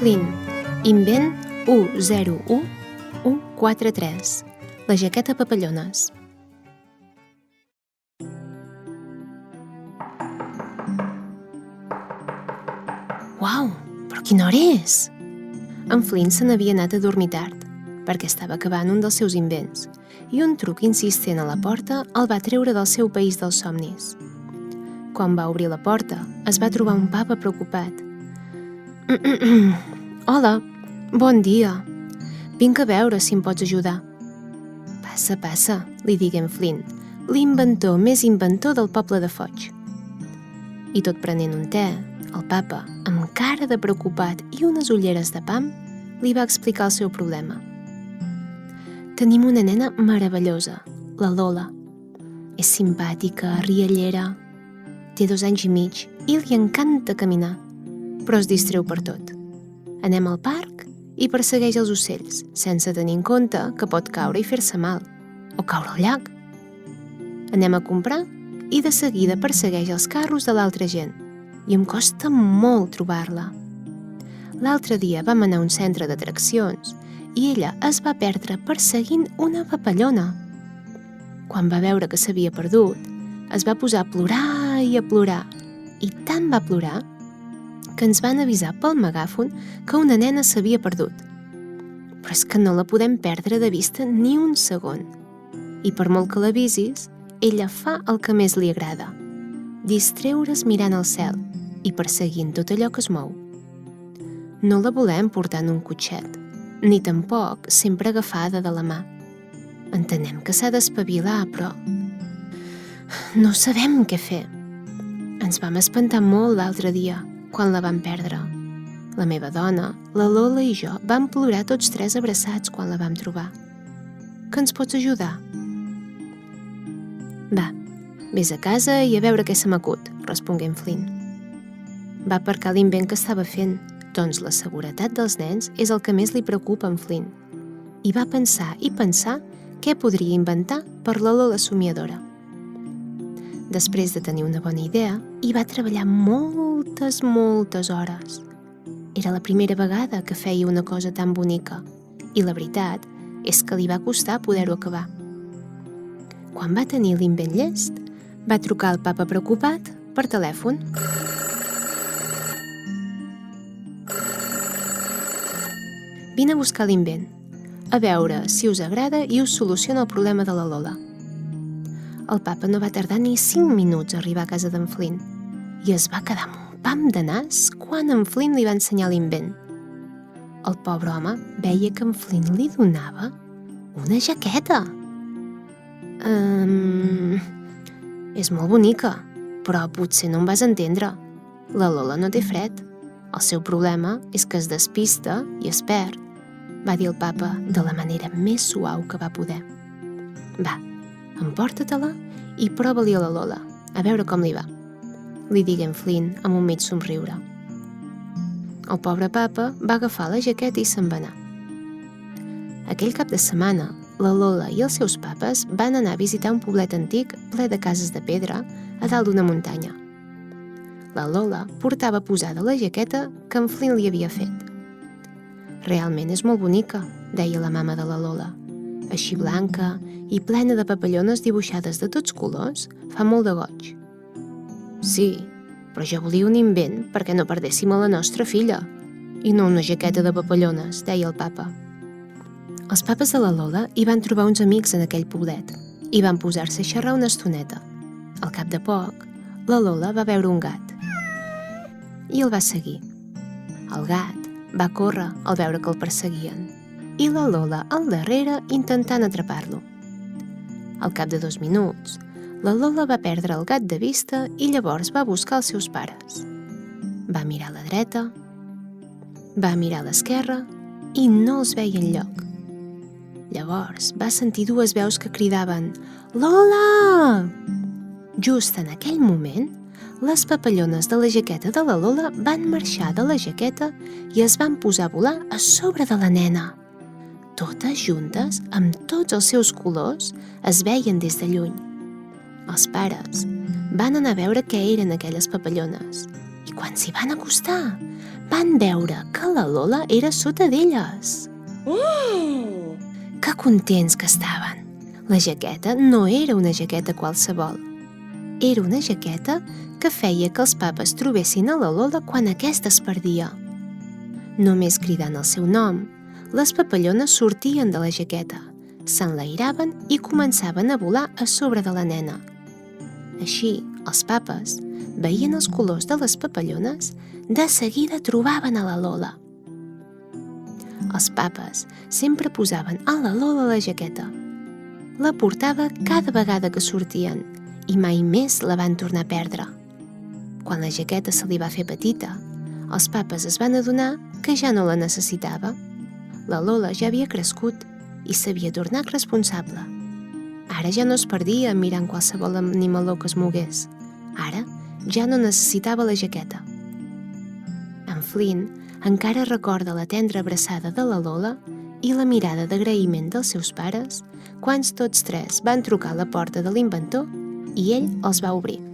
Flynn, invent 101143, la jaqueta papallones. Uau, però quina hora és? En Flynn se n'havia anat a dormir tard, perquè estava acabant un dels seus invents, i un truc insistent a la porta el va treure del seu país dels somnis. Quan va obrir la porta, es va trobar un papa preocupat. Hola, bon dia. Vinc a veure si em pots ajudar. Passa, passa, li digué en Flynn, l'inventor més inventor del poble de Foig. I tot prenent un te, el papa, amb cara de preocupat i unes ulleres de pam, li va explicar el seu problema. Tenim una nena meravellosa, la Lola. És simpàtica, riallera, té 2 anys i mig i li encanta caminar, però es distreu per tot. Anem al parc i persegueix els ocells, sense tenir en compte que pot caure i fer-se mal, o caure al llac. Anem a comprar i de seguida persegueix els carros de l'altra gent, i em costa molt trobar-la. L'altre dia vam anar a un centre d'atraccions i ella es va perdre perseguint una papallona. Quan va veure que s'havia perdut, es va posar a plorar, i tant va plorar que ens van avisar pel megàfon que una nena s'havia perdut. Però és que no la podem perdre de vista ni un segon. I per molt que l'avisis, ella fa el que més li agrada, distreure's mirant al cel i perseguint tot allò que es mou. No la volem portar en un cotxet, ni tampoc sempre agafada de la mà. Entenem que s'ha d'espavilar, però no sabem què fer. Ens vam espantar molt l'altre dia, quan la vam perdre. La meva dona, la Lola i jo vam plorar tots 3 abraçats quan la vam trobar. Que ens pots ajudar? Va, vés a casa i a veure què se m'acut, respongué en Flynn. Va aparcar l'invent que estava fent, doncs la seguretat dels nens és el que més li preocupa en Flynn. I va pensar què podria inventar per la Lola somiadora. Després de tenir una bona idea, hi va treballar moltes hores. Era la primera vegada que feia una cosa tan bonica, i la veritat és que li va costar poder-ho acabar. Quan va tenir l'invent llest, va trucar al papa preocupat per telèfon. Vine a buscar l'invent, a veure si us agrada i us soluciona el problema de la Lola. El papa no va tardar ni 5 minuts a arribar a casa d'en Flynn i es va quedar amb un pam de nas quan en Flynn li va ensenyar l'invent. El pobre home veia que en Flynn li donava una jaqueta. És molt bonica, però potser no em vas entendre. La Lola no té fred. El seu problema és que es despista i es perd, va dir el papa de la manera més suau que va poder. Va, emporta-te-la i prova-li a la Lola, a veure com li va, li digué en Flynn amb un mig somriure. El pobre papa va agafar la jaqueta i se'n va anar. Aquell cap de setmana, la Lola i els seus papes van anar a visitar un poblet antic ple de cases de pedra a dalt d'una muntanya. La Lola portava posada la jaqueta que en Flynn li havia fet. Realment és molt bonica, deia la mama de la Lola. Així blanca i plena de papallones dibuixades de tots colors, fa molt de goig. Sí, però jo volia un invent perquè no perdéssim a la nostra filla, i no una jaqueta de papallones, deia el papa. Els papes de la Lola hi van trobar uns amics en aquell poblet i van posar-se a xerrar una estoneta. Al cap de poc, la Lola va veure un gat i el va seguir. El gat va córrer al veure que el perseguien i la Lola al darrere intentant atrapar-lo. Al cap de 2 minuts, la Lola va perdre el gat de vista i llavors va buscar els seus pares. Va mirar a la dreta, va mirar a l'esquerra i no els veia enlloc. Llavors va sentir 2 veus que cridaven «Lola!». Just en aquell moment, les papallones de la jaqueta de la Lola van marxar de la jaqueta i es van posar a volar a sobre de la nena. Totes juntes, amb tots els seus colors, es veien des de lluny. Els pares van anar a veure què eren aquelles papallones i quan s'hi van acostar van veure que la Lola era sota d'elles. Oh! Que contents que estaven! La jaqueta no era una jaqueta qualsevol. Era una jaqueta que feia que els papes trobessin a la Lola quan aquesta es perdia. Només cridant el seu nom, les papallones sortien de la jaqueta, s'enlairaven i començaven a volar a sobre de la nena. Així, els papes, veient els colors de les papallones, de seguida trobaven a la Lola. Els papes sempre posaven a la Lola a la jaqueta. La portava cada vegada que sortien i mai més la van tornar a perdre. Quan la jaqueta se li va fer petita, els papes es van adonar que ja no la necessitava. La Lola ja havia crescut i s'havia tornat responsable. Ara ja no es perdia mirant qualsevol animaló que es mogués. Ara ja no necessitava la jaqueta. En Flynn encara recorda la tendra abraçada de la Lola i la mirada d'agraïment dels seus pares quan tots tres van trucar a la porta de l'inventor i ell els va obrir.